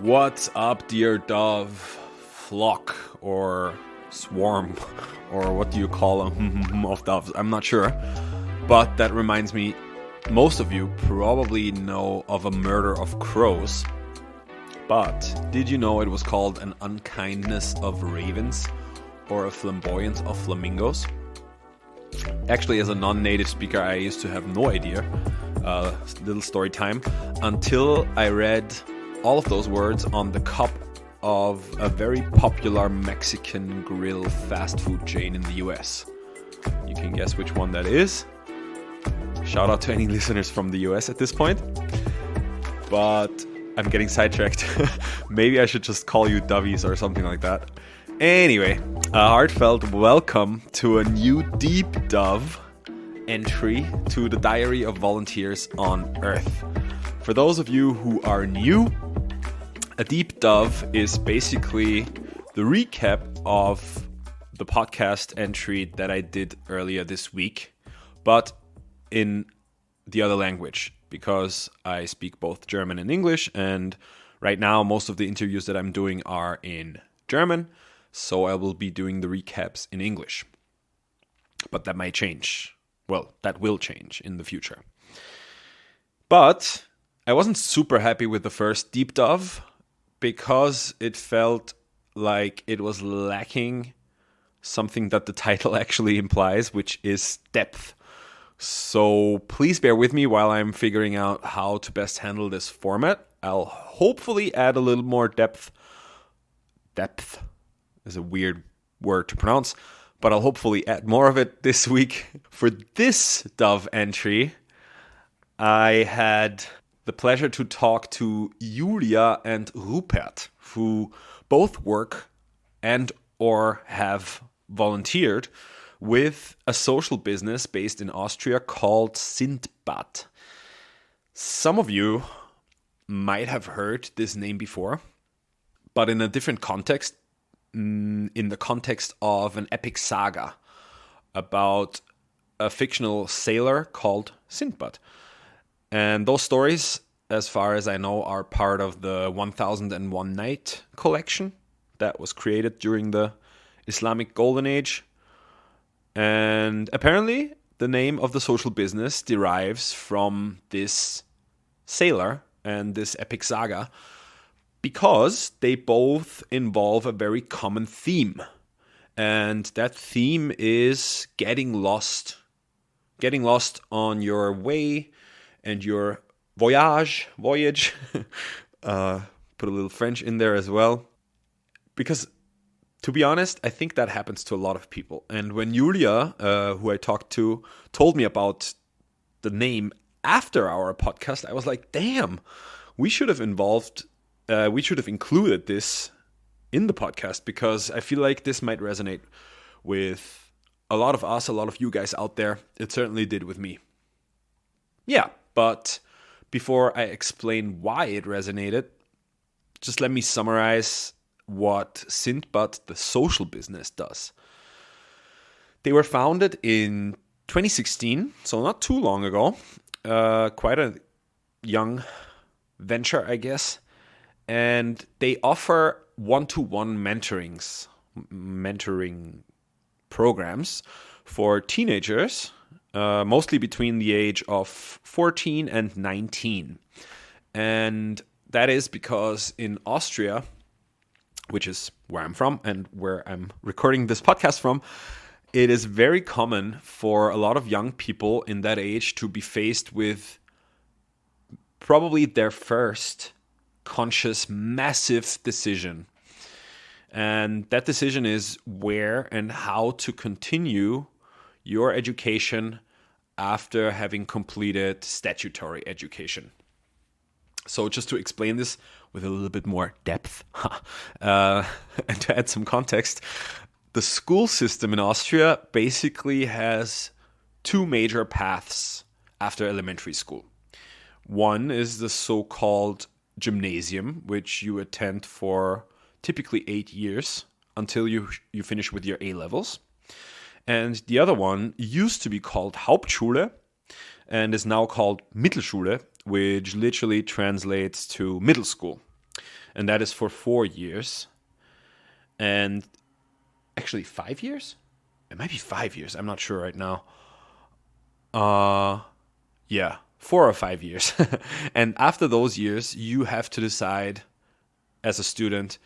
What's up, dear dove flock or swarm, or what do you call them of doves? I'm not sure. But that reminds me, most of you probably know of a murder of crows. But did you know it was called an unkindness of ravens or a flamboyance of flamingos? Actually, as a non-native speaker, I used to have no idea. Little story time. Until I read all of those words on the cup of a very popular Mexican grill fast food chain in the US. You can guess which one that is. Shout out to any listeners from the US at this point. But I'm getting sidetracked. Maybe I should just call you Dovies or something like that. Anyway, a heartfelt welcome to a new deep dove entry to the Diary of Volunteers on Earth. For those of you who are new, a deep dove is basically the recap of the podcast entry that I did earlier this week, but in the other language, because I speak both German and English, and right now most of the interviews that I'm doing are in German, so I will be doing the recaps in English. But that might change. Well, that will change in the future. But I wasn't super happy with the first deep dove because it felt like it was lacking something that the title actually implies, which is depth. So please bear with me while I'm figuring out how to best handle this format. I'll hopefully add a little more depth. Depth is a weird word to pronounce, but I'll hopefully add more of it this week. For this dove entry, I had the pleasure to talk to Julia and Rupert, who both work and or have volunteered with a social business based in Austria called Sindbad. Some of you might have heard this name before, but in a different context, in the context of an epic saga about a fictional sailor called Sindbad. And those stories, as far as I know, are part of the 1001 Night collection that was created during the Islamic Golden Age. And apparently, the name of the social business derives from this sailor and this epic saga, because they both involve a very common theme. And that theme is getting lost. Getting lost on your way and your voyage. Put a little French in there as well. Because, to be honest, I think that happens to a lot of people. And when Julia, who I talked to, told me about the name after our podcast, I was like, damn, we should have included this in the podcast, because I feel like this might resonate with a lot of us, a lot of you guys out there. It certainly did with me. Yeah, but before I explain why it resonated, just let me summarize what Sindbad, the social business, does. They were founded in 2016, so not too long ago. Quite a young venture, I guess. And they offer one-to-one mentoring programs for teenagers, mostly between the age of 14 and 19. And that is because in Austria, which is where I'm from and where I'm recording this podcast from, it is very common for a lot of young people in that age to be faced with probably their first conscious, massive decision. And that decision is where and how to continue your education after having completed statutory education. So just to explain this with a little bit more depth and to add some context, the school system in Austria basically has two major paths after elementary school. One is the so-called gymnasium, which you attend for typically 8 years until you finish with your A-levels. And the other one used to be called Hauptschule and is now called Mittelschule, which literally translates to middle school. and that is for 4 years. And actually 5 years? It might be 5 years. I'm not sure right now. Yeah, 4 or 5 years. And after those years, you have to decide as a student,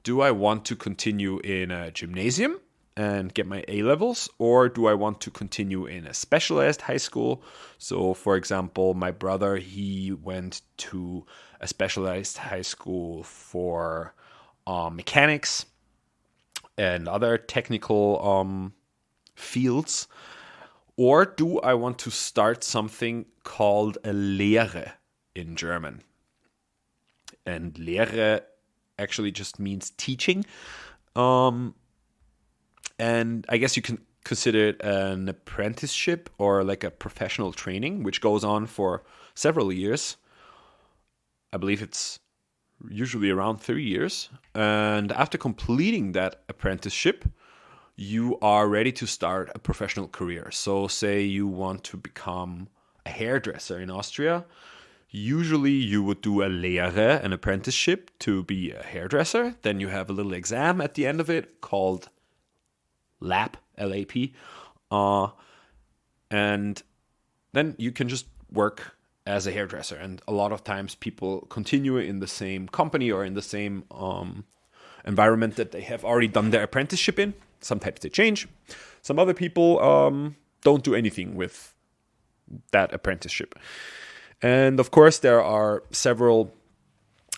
do I want to continue in a gymnasium and get my A levels, or do I want to continue in a specialized high school? So, for example, my brother, he went to a specialized high school for mechanics and other technical fields. Or do I want to start something called a Lehre in German? And Lehre actually just means teaching. And I guess you can consider it an apprenticeship or like a professional training, which goes on for several years. I believe it's usually around 3 years. And after completing that apprenticeship, you are ready to start a professional career. So say you want to become a hairdresser in Austria. Usually you would do a Lehre, an apprenticeship, to be a hairdresser. Then you have a little exam at the end of it called LAP, L-A-P. And then you can just work as a hairdresser. And a lot of times people continue in the same company or in the same environment that they have already done their apprenticeship in. Sometimes they change. Some other people don't do anything with that apprenticeship. And of course, there are several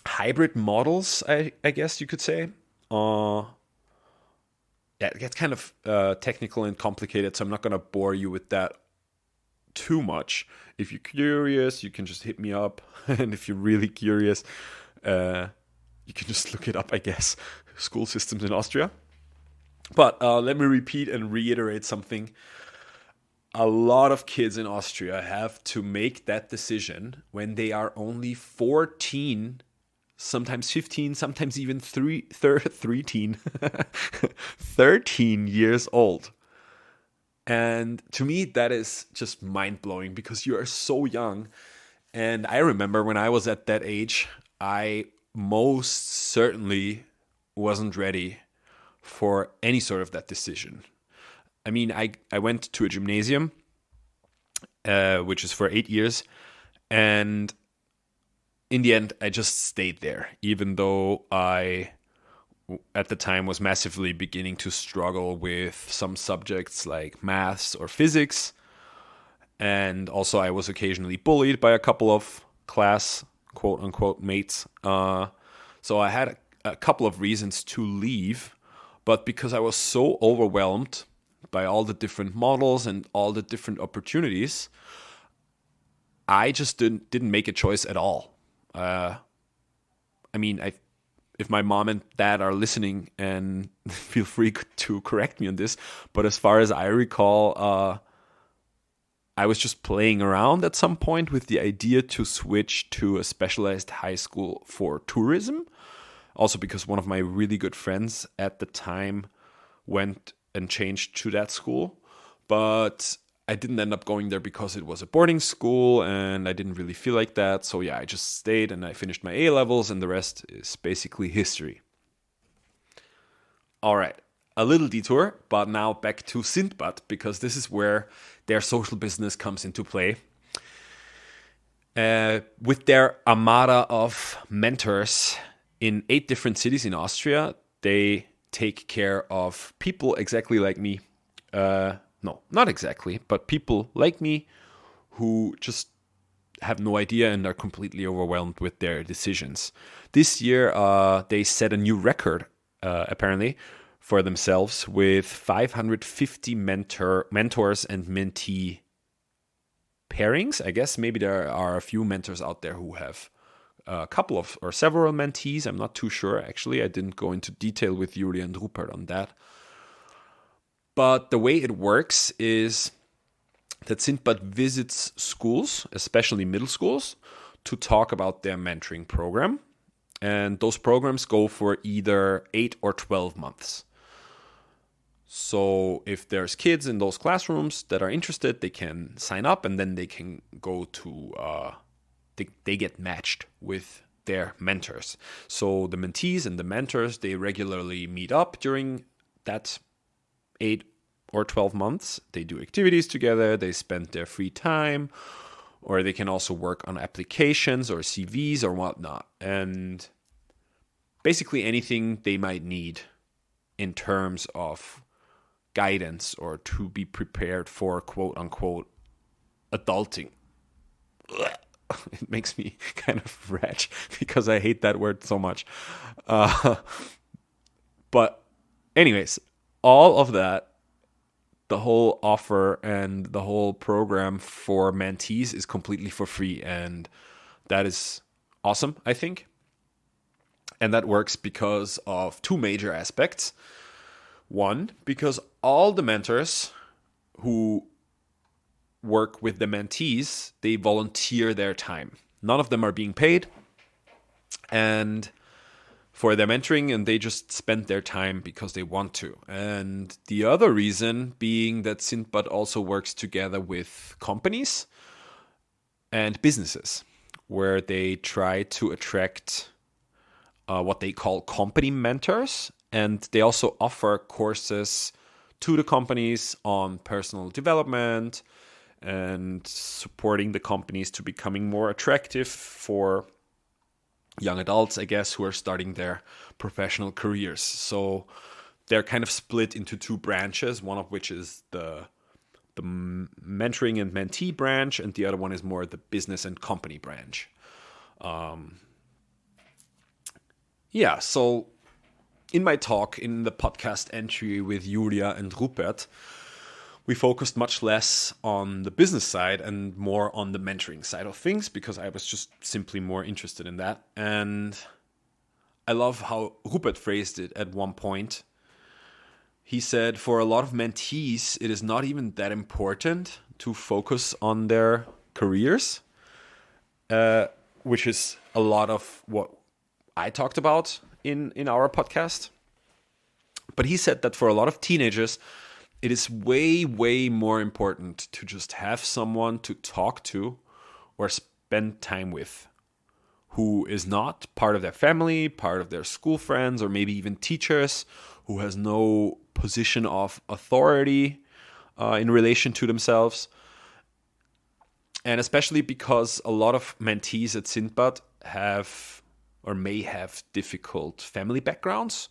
hybrid models, I guess you could say. Yeah, it gets kind of technical and complicated, so I'm not going to bore you with that too much. If you're curious, you can just hit me up. And if you're really curious, you can just look it up, I guess. School systems in Austria. But let me repeat and reiterate something. A lot of kids in Austria have to make that decision when they are only 14, sometimes 15, sometimes even 13 years old. And to me, that is just mind-blowing because you are so young. And I remember when I was at that age, I most certainly wasn't ready for any sort of that decision. I mean, I went to a gymnasium, which is for 8 years, and in the end, I just stayed there, even though I, at the time, was massively beginning to struggle with some subjects like maths or physics, and also I was occasionally bullied by a couple of class, quote-unquote, mates. So I had a couple of reasons to leave, but because I was so overwhelmed by all the different models and all the different opportunities, I just didn't make a choice at all. I mean, if my mom and dad are listening, and feel free to correct me on this, but as far as I recall, I was just playing around at some point with the idea to switch to a specialized high school for tourism. Also because one of my really good friends at the time went and changed to that school, but I didn't end up going there because it was a boarding school and I didn't really feel like that. So yeah, I just stayed and I finished my A levels, and the rest is basically history. All right, a little detour, but now back to Sindbad, because this is where their social business comes into play. With their armada of mentors in 8 different cities in Austria, they take care of people exactly like me. No, not exactly, but people like me who just have no idea and are completely overwhelmed with their decisions. This year, they set a new record, apparently, for themselves with 550 mentors and mentee pairings. I guess maybe there are a few mentors out there who have a couple of or several mentees. I'm not too sure, actually. I didn't go into detail with Julia and Rupert on that. But the way it works is that Sindbad visits schools, especially middle schools, to talk about their mentoring program. And those programs go for either 8 or 12 months. So if there's kids in those classrooms that are interested, they can sign up and then they can go to... They get matched with their mentors. So the mentees and the mentors, they regularly meet up during that 8 or 12 months. They do activities together, they spend their free time, or they can also work on applications or CVs or whatnot. And basically anything they might need in terms of guidance or to be prepared for quote unquote adulting. It makes me kind of wretch because I hate that word so much. But anyways, all of that, the whole offer and the whole program for mentees is completely for free. And that is awesome, I think. And that works because of two major aspects. One, because all the mentors who work with the mentees, they volunteer their time. None of them are being paid and for their mentoring, and they just spend their time because they want to. And the other reason being that Sindbad also works together with companies and businesses where they try to attract what they call company mentors. And they also offer courses to the companies on personal development and supporting the companies to becoming more attractive for young adults, I guess, who are starting their professional careers. So they're kind of split into two branches, one of which is the mentoring and mentee branch, and the other one is more the business and company branch. So in my talk in the podcast entry with Julia and Rupert, we focused much less on the business side and more on the mentoring side of things because I was just simply more interested in that. And I love how Rupert phrased it at one point. He said, for a lot of mentees, it is not even that important to focus on their careers, which is a lot of what I talked about in our podcast. But he said that for a lot of teenagers, it is way, way more important to just have someone to talk to or spend time with who is not part of their family, part of their school friends, or maybe even teachers, who has no position of authority in relation to themselves. And especially because a lot of mentees at Sindbad have or may have difficult family backgrounds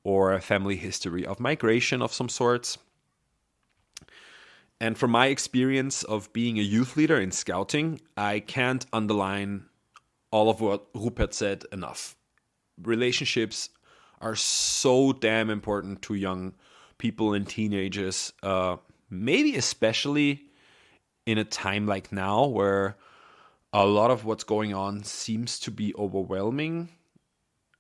or a family history of migration of some sorts. And from my experience of being a youth leader in scouting, I can't underline all of what Rupert said enough. Relationships are so damn important to young people and teenagers, maybe especially in a time like now where a lot of what's going on seems to be overwhelming,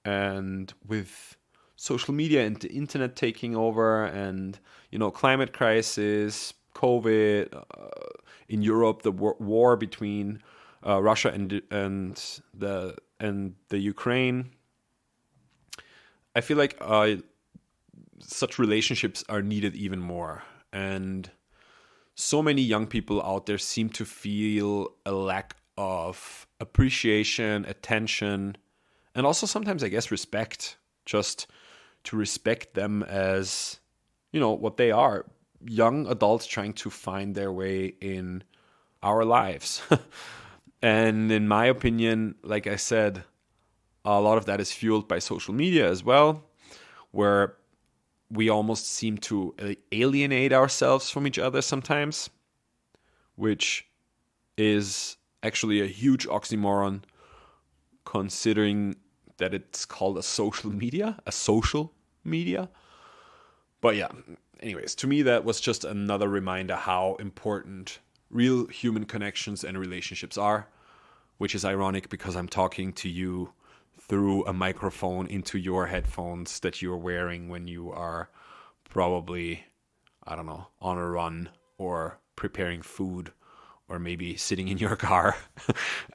and with social media and the internet taking over, and climate crisis, COVID, in Europe, the war between Russia and the Ukraine. I feel like such relationships are needed even more, and so many young people out there seem to feel a lack of appreciation, attention, and also sometimes, I guess, respect. Just to respect them as, what they are. Young adults trying to find their way in our lives. And in my opinion, like I said, a lot of that is fueled by social media as well, where we almost seem to alienate ourselves from each other sometimes, which is actually a huge oxymoron considering that it's called a social media. But yeah, anyways, to me that was just another reminder how important real human connections and relationships are, which is ironic because I'm talking to you through a microphone into your headphones that you're wearing when you are probably, on a run or preparing food or maybe sitting in your car.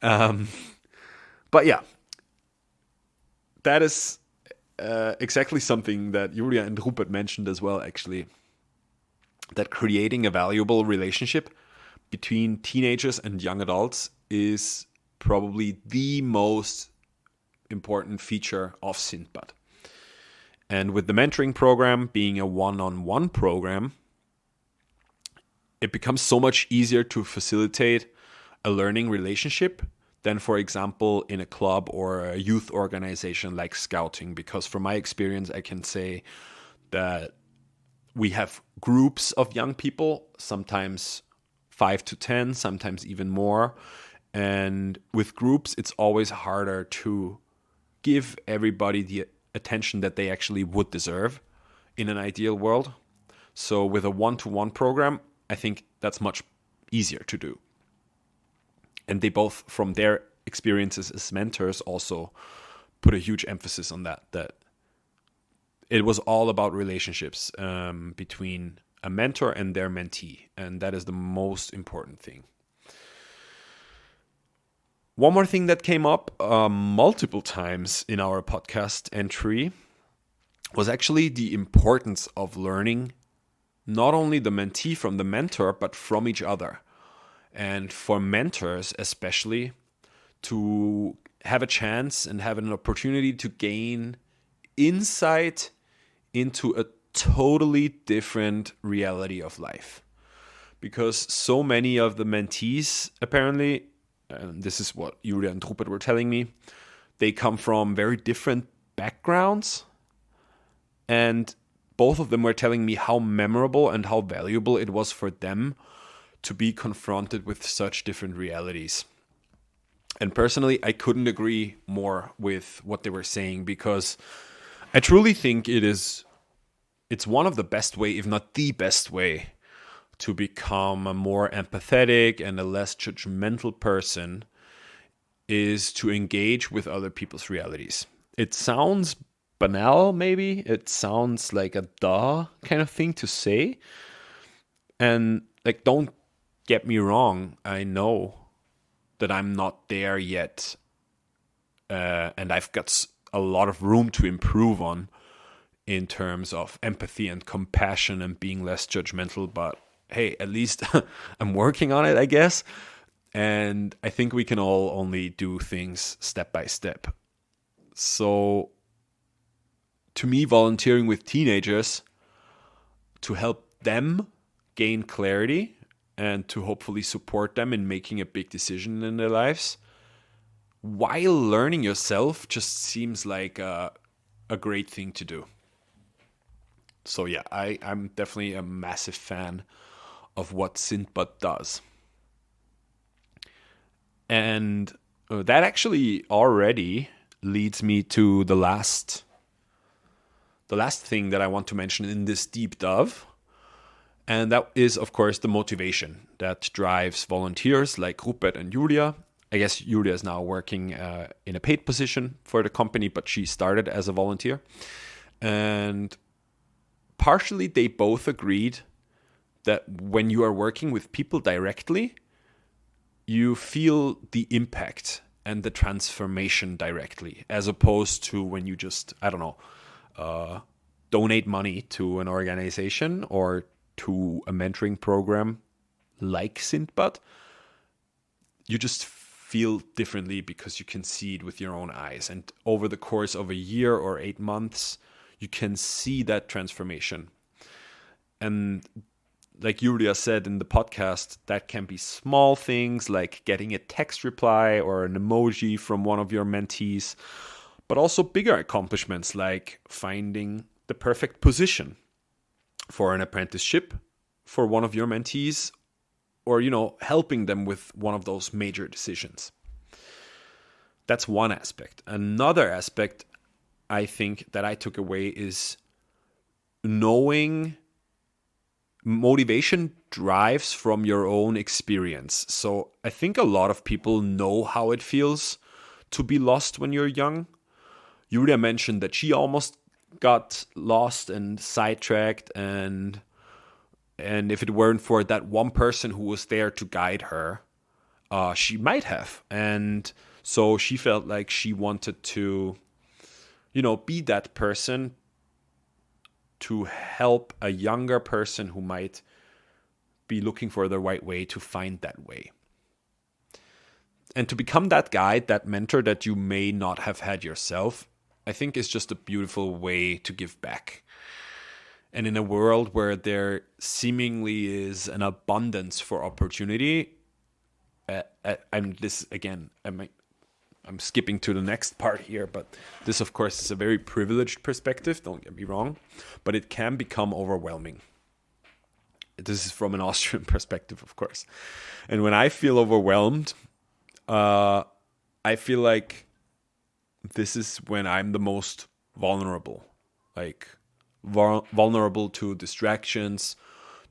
But yeah, that is exactly something that Julia and Rupert mentioned as well, actually. That creating a valuable relationship between teenagers and young adults is probably the most important feature of Sindbad. And with the mentoring program being a one-on-one program, it becomes so much easier to facilitate a learning relationship than, for example, in a club or a youth organization like scouting. Because from my experience, I can say that we have groups of young people, sometimes 5 to 10, sometimes even more. And with groups, it's always harder to give everybody the attention that they actually would deserve in an ideal world. So with a one-to-one program, I think that's much easier to do. And they both, from their experiences as mentors, also put a huge emphasis on that it was all about relationships between a mentor and their mentee. And that is the most important thing. One more thing that came up multiple times in our podcast entry was actually the importance of learning not only the mentee from the mentor, but from each other. And for mentors especially, to have a chance and have an opportunity to gain insight into a totally different reality of life. Because so many of the mentees, apparently, and this is what Julia and Rupert were telling me, they come from very different backgrounds. And both of them were telling me how memorable and how valuable it was for them to be confronted with such different realities. And personally, I couldn't agree more with what they were saying, because I truly think it's one of the best way, if not the best way, to become a more empathetic and a less judgmental person is to engage with other people's realities. It sounds banal, maybe. It sounds like a duh kind of thing to say. And like, don't get me wrong. I know that I'm not there yet. And I've got a lot of room to improve on in terms of empathy and compassion and being less judgmental. But hey, at least I'm working on it, I guess. And I think we can all only do things step by step. So to me, volunteering with teenagers to help them gain clarity and to hopefully support them in making a big decision in their lives while learning yourself just seems like a great thing to do. So yeah, I'm definitely a massive fan of what Sindbad does. And that actually already leads me to the last thing that I want to mention in this deep dive. And that is, of course, the motivation that drives volunteers like Rupert and Julia. I guess Julia is now working in a paid position for the company, but she started as a volunteer. And partially, they both agreed that when you are working with people directly, you feel the impact and the transformation directly, as opposed to when you just, donate money to an organization or to a mentoring program like Sindbad. You just feel differently because you can see it with your own eyes. And over the course of a year or 8 months, you can see that transformation. And like Julia said in the podcast, that can be small things like getting a text reply or an emoji from one of your mentees, but also bigger accomplishments like finding the perfect position for an apprenticeship for one of your mentees, or, helping them with one of those major decisions. That's one aspect. Another aspect I think that I took away is knowing motivation drives from your own experience. So I think a lot of people know how it feels to be lost when you're young. Julia mentioned that she almost got lost and sidetracked, and if it weren't for that one person who was there to guide her, she might have. And so she felt like she wanted to, be that person to help a younger person who might be looking for the right way to find that way. And to become that guide, that mentor that you may not have had yourself, I think is just a beautiful way to give back. And in a world where there seemingly is an abundance for opportunity, I'm skipping to the next part here, but this, of course, is a very privileged perspective, don't get me wrong, but it can become overwhelming. This is from an Austrian perspective, of course. And when I feel overwhelmed, I feel like this is when I'm the most vulnerable, like vulnerable to distractions,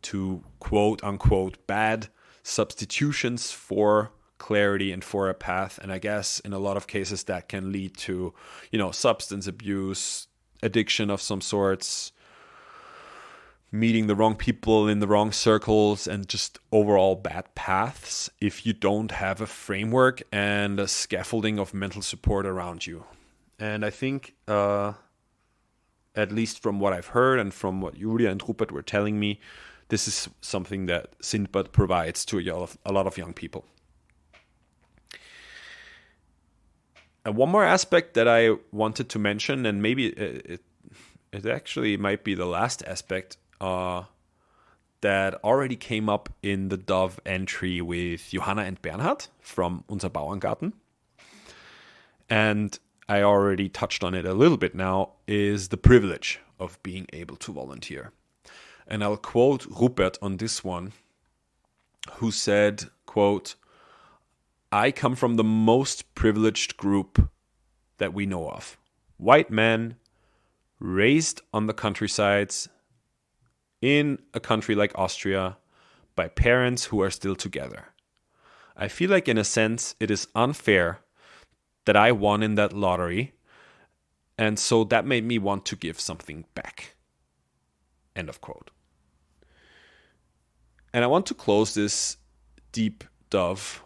to quote unquote bad substitutions for clarity and for a path. And I guess in a lot of cases that can lead to, substance abuse, addiction of some sorts, meeting the wrong people in the wrong circles, and just overall bad paths if you don't have a framework and a scaffolding of mental support around you. And I think, at least from what I've heard and from what Julia and Rupert were telling me, this is something that Sindbad provides to a lot of young people. And one more aspect that I wanted to mention, and maybe it actually might be the last aspect, that already came up in the DOVE entry with Johanna and Bernhard from Unser Bauerngarten. And I already touched on it a little bit now, is the privilege of being able to volunteer. And I'll quote Rupert on this one, who said, quote, "I come from the most privileged group that we know of. White men, raised on the countrysides, in a country like Austria, by parents who are still together. I feel like in a sense it is unfair that I won in that lottery, and so that made me want to give something back." End of quote. And I want to close this deep dive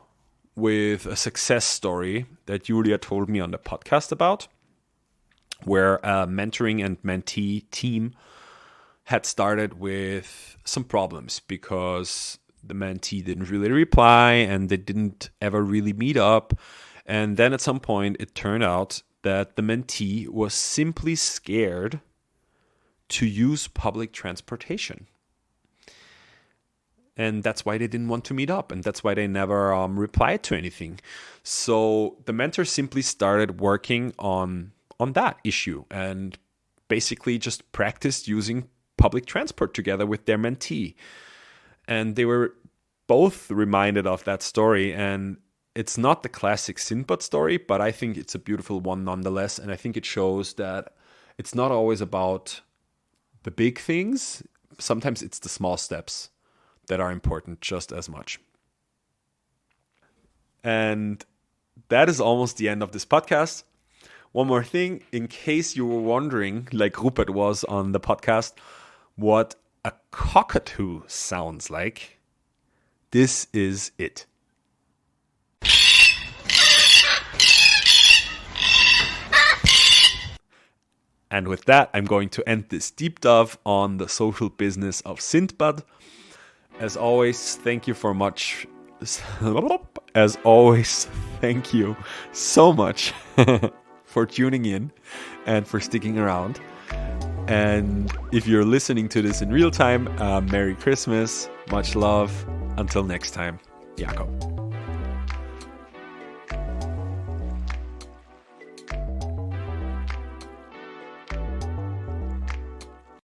with a success story that Julia told me on the podcast about, where a mentoring and mentee team had started with some problems because the mentee didn't really reply and they didn't ever really meet up. And then at some point it turned out that the mentee was simply scared to use public transportation. And that's why they didn't want to meet up, and that's why they never replied to anything. So the mentor simply started working on that issue and basically just practiced using public transport together with their mentee. And they were both reminded of that story. And it's not the classic Sindbad story, but I think it's a beautiful one nonetheless. And I think it shows that it's not always about the big things. Sometimes it's the small steps that are important just as much. And that is almost the end of this podcast. One more thing, in case you were wondering, like Rupert was on the podcast, what a cockatoo sounds like, this is it. And with that, I'm going to end this deep dive on the social business of Sindbad. As always, thank you so much for tuning in and for sticking around. And if you're listening to this in real time, Merry Christmas, much love. Until next time, Jakob.